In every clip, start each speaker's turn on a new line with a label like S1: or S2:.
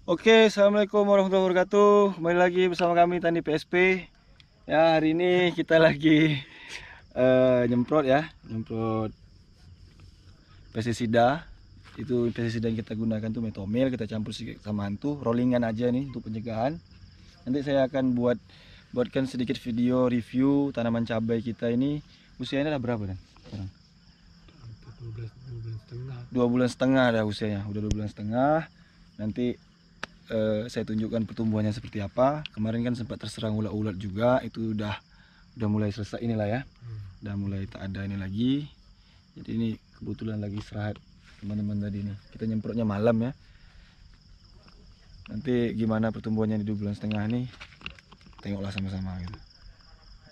S1: Oke, assalamualaikum warahmatullahi wabarakatuh. Kembali lagi bersama kami Tani PSP. Ya, hari ini kita lagi nyemprot nyemprot pestisida. Itu pestisida yang kita gunakan tuh metomil, kita campur sedikit sama antu, rollingan aja nih untuk pencegahan. Nanti saya akan buatkan sedikit video review tanaman cabai kita ini. Usianya udah berapa kan? Sekarang? 2 bulan setengah dah usianya, udah 2 bulan setengah. Nanti saya tunjukkan pertumbuhannya seperti apa. Kemarin kan sempat terserang ulat-ulat juga, itu udah mulai selesai inilah ya. Udah mulai tak ada ini lagi. Jadi ini kebetulan lagi istirahat teman-teman tadi nih. Kita nyemprotnya malam ya. Nanti gimana pertumbuhannya di 2 bulan setengah nih, tengoklah sama-sama gitu.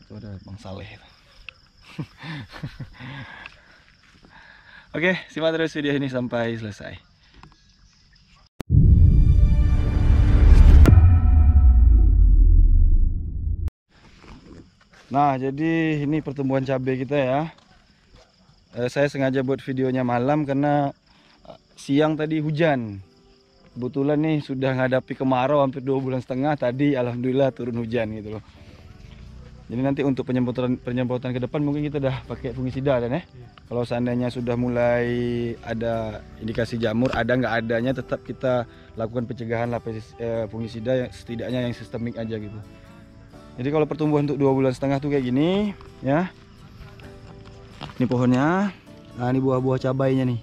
S1: Itu ada Bang Saleh. Oke, simak terus video ini sampai selesai. Nah, jadi ini pertumbuhan cabai kita ya. Saya sengaja buat videonya malam karena siang tadi hujan. Kebetulan nih sudah menghadapi kemarau hampir 2 bulan setengah. Tadi alhamdulillah turun hujan gitu loh. Jadi nanti untuk penyemprotan ke depan mungkin kita udah pakai fungisida dan ya. Kalau seandainya sudah mulai ada indikasi jamur, ada nggak adanya tetap kita lakukan pencegahan lah fungisida yang setidaknya yang sistemik aja gitu. Jadi kalau pertumbuhan untuk 2 bulan setengah tuh kayak gini ya. Ini pohonnya. Nah, ini buah-buah cabainya nih.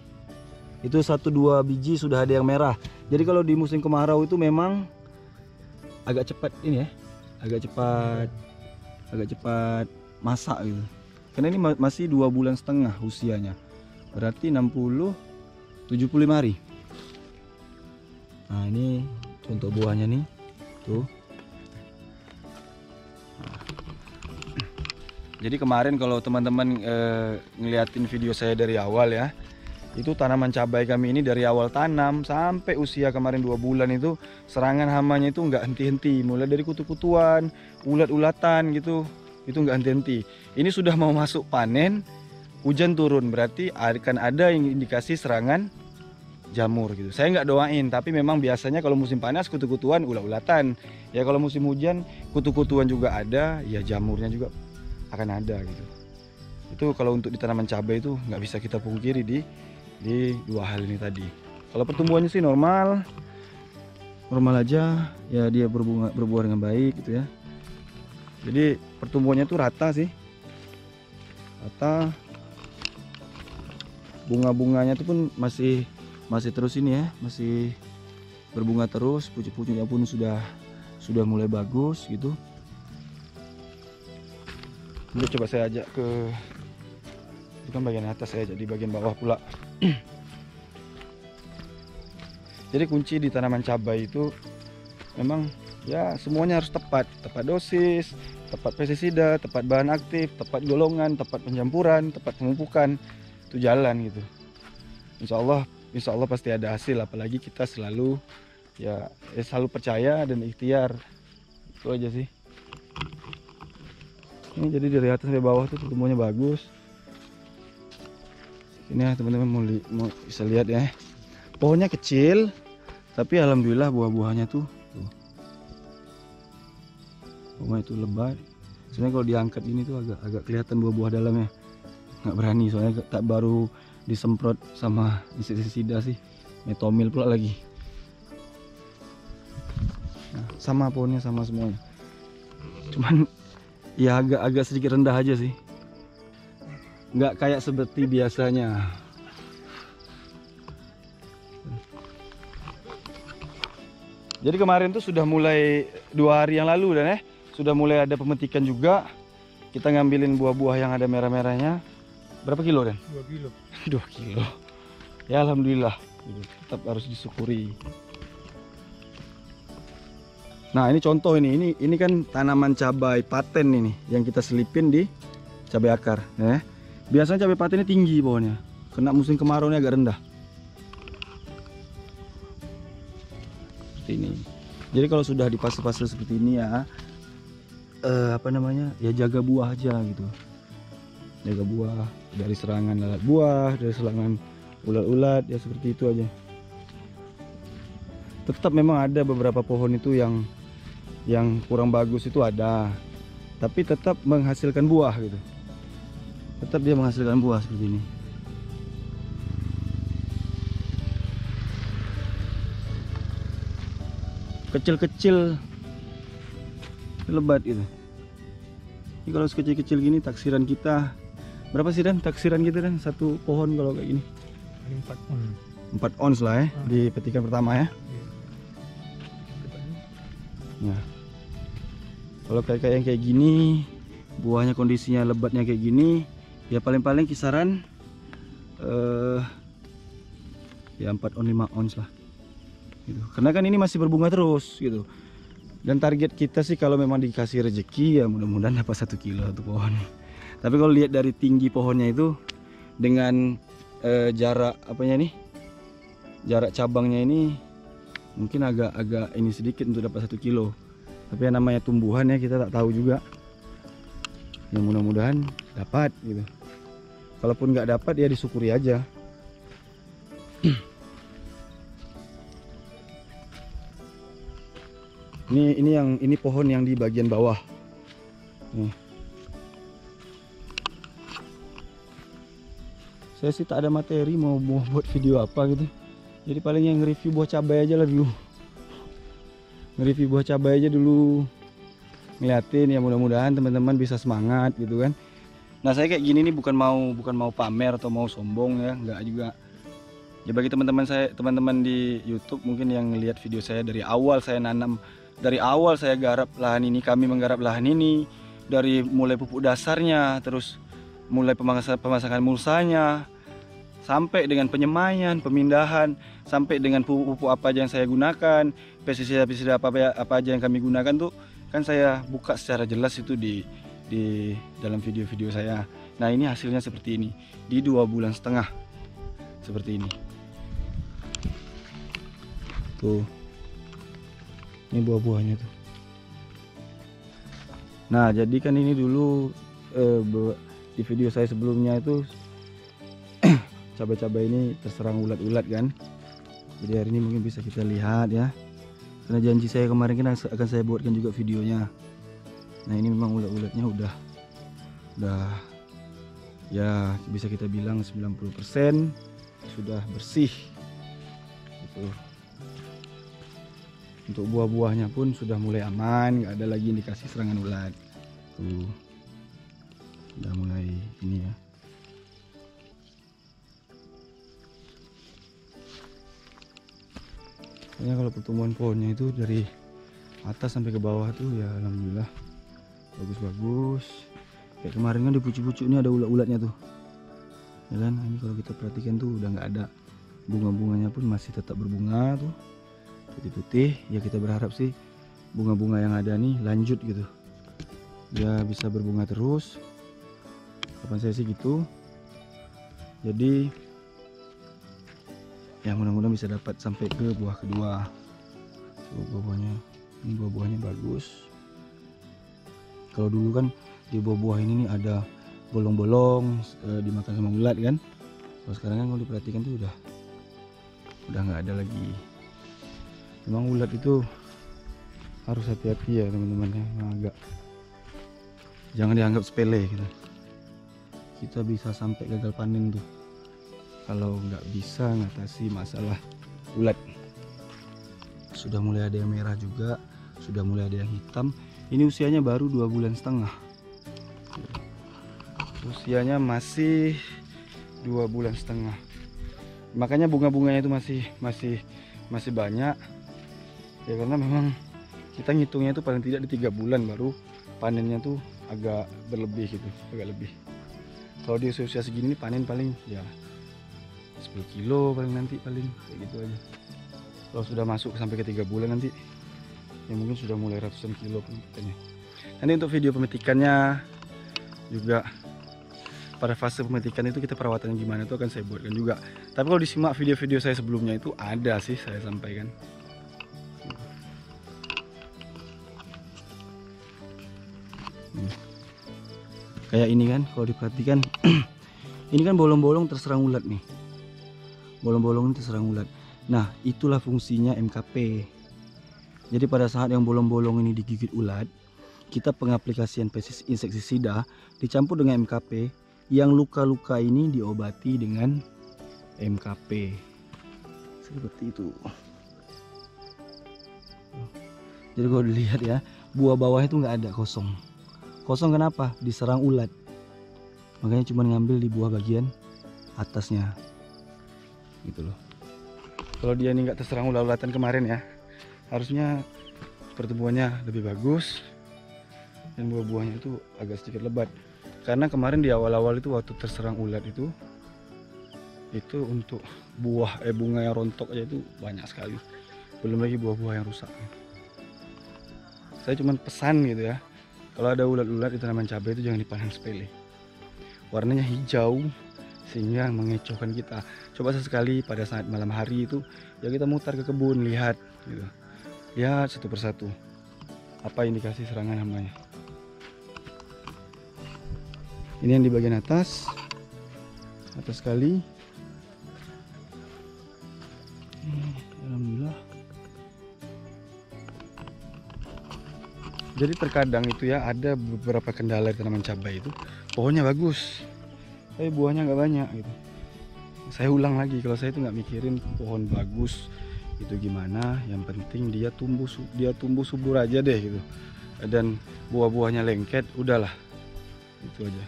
S1: Itu 1-2 biji sudah ada yang merah. Jadi kalau di musim kemarau itu memang agak cepat ini ya. Agak cepat masak gitu. Karena ini masih 2 bulan setengah usianya. Berarti 75 hari. Nah, ini contoh buahnya nih. Tuh. Jadi kemarin kalau teman-teman ngeliatin video saya dari awal ya, itu tanaman cabai kami ini dari awal tanam sampai usia kemarin 2 bulan itu serangan hamanya itu nggak henti-henti, mulai dari kutu-kutuan, ulat-ulatan gitu, itu nggak henti-henti. Ini sudah mau masuk panen, hujan turun, berarti akan ada indikasi serangan jamur gitu. Saya nggak doain, tapi memang biasanya kalau musim panas kutu-kutuan, ulat-ulatan. Ya kalau musim hujan kutu-kutuan juga ada, ya jamurnya juga akan ada gitu. Itu kalau untuk di tanaman cabai itu nggak bisa kita pungkiri di dua hal ini tadi. Kalau pertumbuhannya sih normal aja ya, dia berbuah dengan baik gitu ya. Jadi pertumbuhannya tuh rata sih, rata. Bunga-bunganya tuh pun masih terus ini ya, masih berbunga terus. Pucuk-pucuknya pun sudah mulai bagus gitu. Ini coba saya ajak ke, itu kan bagian atas, saya ajak di bagian bawah pula. Jadi kunci di tanaman cabai itu memang ya semuanya harus tepat dosis, tepat pestisida, tepat bahan aktif, tepat golongan, tepat pencampuran, tepat pemupukan, itu jalan gitu. Insya Allah pasti ada hasil, apalagi kita selalu selalu percaya dan ikhtiar. Itu aja sih. Ini jadi dari atas sampai bawah tuh pertumbuhannya bagus. Ini ya teman-teman mau bisa lihat ya. Pohonnya kecil, tapi alhamdulillah buah-buahnya tuh. Pohonnya itu lebat. Sebenarnya kalau diangkat ini tuh agak kelihatan buah-buah dalamnya. Nggak berani soalnya tak baru disemprot sama insektisida sih. Metomil pula lagi. Nah, sama pohonnya sama semuanya. Cuman ya agak sedikit rendah aja sih, nggak kayak seperti biasanya. Jadi kemarin tuh sudah mulai 2 hari yang lalu dan sudah mulai ada pemetikan juga. Kita ngambilin buah-buah yang ada merah-merahnya. Berapa kilo Dan?
S2: 2 kilo.
S1: 2 kilo. Ya alhamdulillah, tetap harus disyukuri. Nah ini contoh ini kan tanaman cabai paten ini yang kita selipin di cabai akar ya. Biasanya cabai paten ini tinggi pohonnya, kena musim kemarau ini agak rendah seperti ini. Jadi kalau sudah di fase-fase seperti ini ya ya jaga buah aja gitu, jaga buah dari serangan lalat buah, dari serangan ulat-ulat ya, seperti itu aja. Tetap memang ada beberapa pohon itu yang kurang bagus itu ada, tapi tetap menghasilkan buah gitu. Tetap dia menghasilkan buah seperti ini. Kecil-kecil lebat gitu. Ini kalau sekecil-kecil gini taksiran kita berapa sih Dan? Taksiran kita Dan satu pohon kalau kayak gini
S2: 4 on.
S1: 4 ons lah ya di petikan pertama ya. Ya. Kalau kayak yang kayak gini, buahnya kondisinya lebatnya kayak gini, ya paling-paling kisaran ya 4 on 5 ons lah. Gitu. Karena kan ini masih berbunga terus gitu. Dan target kita sih kalau memang dikasih rezeki ya mudah-mudahan dapat 1 kilo satu pohon. Tapi kalau lihat dari tinggi pohonnya itu dengan jarak apanya nih? Jarak cabangnya ini mungkin agak ini sedikit untuk dapat 1 kilo. Tapi yang namanya tumbuhan ya kita tak tahu juga. Ya mudah-mudahan dapat gitu. Kalaupun nggak dapat ya disyukuri aja. Ini pohon yang di bagian bawah. Nih. Saya sih tak ada materi mau buat video apa gitu. Jadi paling yang review buah cabai aja lah dulu. Nge-review buah cabai aja dulu. Ngeliatin ya mudah-mudahan teman-teman bisa semangat gitu kan. Nah, saya kayak gini nih bukan mau pamer atau mau sombong ya, enggak juga. Ya bagi teman-teman di YouTube mungkin yang lihat video saya dari awal saya nanam, dari awal saya garap lahan ini, kami menggarap lahan ini dari mulai pupuk dasarnya, terus mulai pemasangan mulsanya, sampai dengan penyemaian, pemindahan, sampai dengan pupuk apa aja yang saya gunakan, pestisida apa aja yang kami gunakan tuh kan saya buka secara jelas itu di dalam video-video saya. Nah, ini hasilnya seperti ini di 2,5 bulan seperti ini. Tuh. Ini buah-buahnya tuh. Nah, jadi kan ini dulu di video saya sebelumnya itu cabai-cabai ini terserang ulat-ulat kan. Jadi hari ini mungkin bisa kita lihat ya. Karena janji saya kemarin kan akan saya buatkan juga videonya. Nah, ini memang ulat-ulatnya udah ya bisa kita bilang 90% sudah bersih. Gitu. Untuk buah-buahnya pun sudah mulai aman, nggak ada lagi indikasi serangan ulat. Tuh. Udah mulai ini ya. Kayaknya kalau pertumbuhan pohonnya itu dari atas sampai ke bawah tuh ya alhamdulillah bagus-bagus. Kayak kemarin kan di pucuk-pucuk ini ada ulat-ulatnya tuh. Ya kan? Ini kalau kita perhatikan tuh udah nggak ada. Bunga-bunganya pun masih tetap berbunga tuh. Putih-putih. Ya kita berharap sih bunga-bunga yang ada nih lanjut gitu. Ya bisa berbunga terus. Kapan saya sih gitu. Jadi ya mudah-mudahan bisa dapat sampai ke buah kedua. Tuh, buah-buahnya, ini buah-buahnya bagus. Kalau dulu kan di buah-buah ini nih ada bolong-bolong dimakan sama ulat kan. Kalau sekarang kan kalau diperhatikan tuh udah nggak ada lagi. Memang ulat itu harus hati-hati ya teman-teman ya, agak jangan dianggap sepele gitu. Kita bisa sampai gagal panen tuh kalau nggak bisa ngatasi masalah ulat. Sudah mulai ada yang merah juga, sudah mulai ada yang hitam. Ini usianya baru 2,5 bulan. Usianya masih 2,5 bulan. Makanya bunga-bunganya itu masih banyak. Ya karena memang kita ngitungnya itu paling tidak di 3 bulan baru panennya tuh agak berlebih gitu, agak lebih. Kalau di usia segini panen paling ya 10 kilo paling nanti paling kayak gitu aja. Kalau sudah masuk sampai ke 3 bulan nanti ya mungkin sudah mulai ratusan kilo pemetikannya. Nanti untuk video pemetikannya juga pada fase pemetikan itu kita perawatannya gimana itu akan saya buatkan juga. Tapi kalau disimak video-video saya sebelumnya itu ada sih saya sampaikan. Kayak ini kan kalau diperhatikan ini kan bolong-bolong terserang ulat nih. Bolong-bolong ini terserang ulat. Nah, itulah fungsinya MKP. Jadi pada saat yang bolong-bolong ini digigit ulat, kita pengaplikasian insektisida dicampur dengan MKP, yang luka-luka ini diobati dengan MKP. Seperti itu. Jadi kalau dilihat ya, buah bawah itu nggak ada, kosong. Kosong kenapa? Diserang ulat. Makanya cuma ngambil di buah bagian atasnya. Gitu loh. Kalau dia ini nggak terserang ulat-ulatan kemarin ya, harusnya pertumbuhannya lebih bagus dan buah-buahnya itu agak sedikit lebat. Karena kemarin di awal-awal itu waktu terserang ulat itu untuk bunga yang rontok aja itu banyak sekali. Belum lagi buah-buah yang rusak. Saya cuma pesan gitu ya, kalau ada ulat-ulat di tanaman cabai itu jangan dipandang sepele. Warnanya hijau sehingga mengecohkan kita. Coba sesekali pada saat malam hari itu ya kita mutar ke kebun, lihat gitu. Lihat satu persatu apa indikasi serangan hamanya. Ini yang di bagian atas sekali. Alhamdulillah. Jadi terkadang itu ya ada beberapa kendala di tanaman cabai itu, pohonnya bagus tapi buahnya nggak banyak gitu. Saya ulang lagi, kalau saya itu nggak mikirin pohon bagus itu gimana, yang penting dia tumbuh subur aja deh gitu, dan buah-buahnya lengket, udahlah itu aja.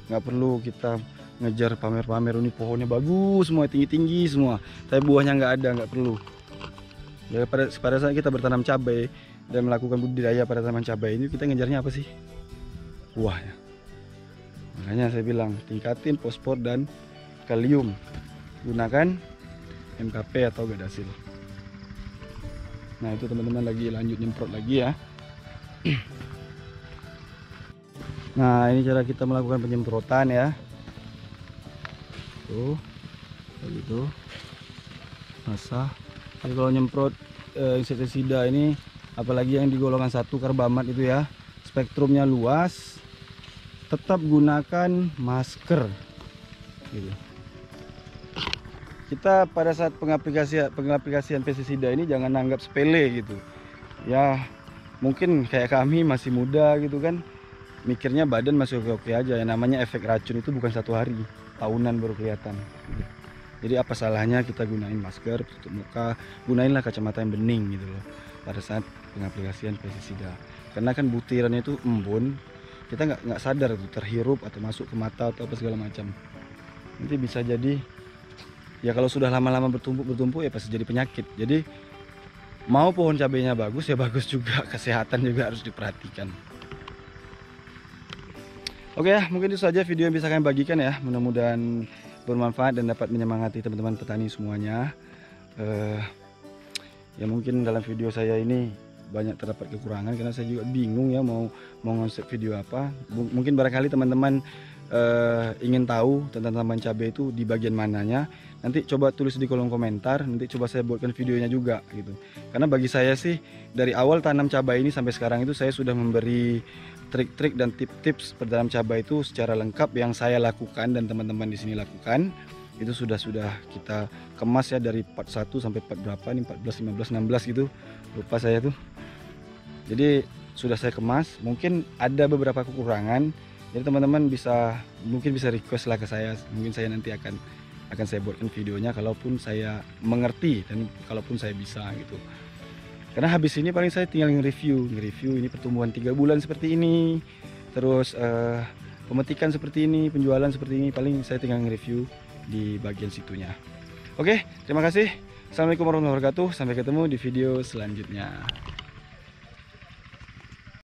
S1: Nggak perlu kita ngejar pamer-pamer ini pohonnya bagus semua, tinggi-tinggi semua tapi buahnya nggak ada, nggak perlu. Ya, pada saat kita bertanam cabai dan melakukan budidaya pada tanaman cabai ini, kita ngejarnya apa sih? Buahnya. Makanya saya bilang tingkatin fosfor dan kalium, gunakan MKP atau Gadasil. Nah itu teman-teman lagi lanjut nyemprot lagi ya. Nah ini cara kita melakukan penyemprotan ya. Tuh begitu basah. Jadi kalau nyemprot insektisida ini, apalagi yang di golongan 1 karbamat itu ya, spektrumnya luas, tetap gunakan masker gitu. Kita pada saat pengaplikasian pestisida ini jangan anggap sepele gitu ya. Mungkin kayak kami masih muda gitu kan, mikirnya badan masih oke-oke aja. Yang namanya efek racun itu bukan 1 hari, tahunan baru kelihatan gitu. Jadi apa salahnya kita gunain masker, tutup muka, gunainlah kacamata yang bening gitu loh pada saat pengaplikasian pestisida. Karena kan butirannya itu embun, kita nggak sadar itu terhirup atau masuk ke mata atau apa segala macam. Nanti bisa jadi ya kalau sudah lama-lama bertumpuk ya pasti jadi penyakit. Jadi mau pohon cabainya bagus ya bagus juga, kesehatan juga harus diperhatikan. Oke ya, mungkin itu saja video yang bisa kami bagikan ya. Mudah-mudahan bermanfaat dan dapat menyemangati teman-teman petani semuanya. Ya mungkin dalam video saya ini banyak terdapat kekurangan karena saya juga bingung ya mau konsep video apa. Mungkin barangkali teman-teman ingin tahu tentang tanaman cabai itu di bagian mananya, nanti coba tulis di kolom komentar, nanti coba saya buatkan videonya juga gitu. Karena bagi saya sih dari awal tanam cabai ini sampai sekarang itu saya sudah memberi trik-trik dan tips-tips dalam cabai itu secara lengkap yang saya lakukan dan teman-teman di sini lakukan. Itu sudah kita kemas ya dari part 1 sampai part berapa nih, 14, 15, 16 gitu. Lupa saya tuh. Jadi sudah saya kemas, mungkin ada beberapa kekurangan. Jadi teman-teman mungkin bisa request lah ke saya. Mungkin saya nanti akan saya buatkan videonya kalaupun saya mengerti dan kalaupun saya bisa gitu. Karena habis ini paling saya tinggal nge-review ini pertumbuhan 3 bulan seperti ini, terus pemetikan seperti ini, penjualan seperti ini, paling saya tinggal nge-review di bagian situnya. Oke, terima kasih. Assalamualaikum warahmatullahi wabarakatuh. Sampai ketemu di video selanjutnya.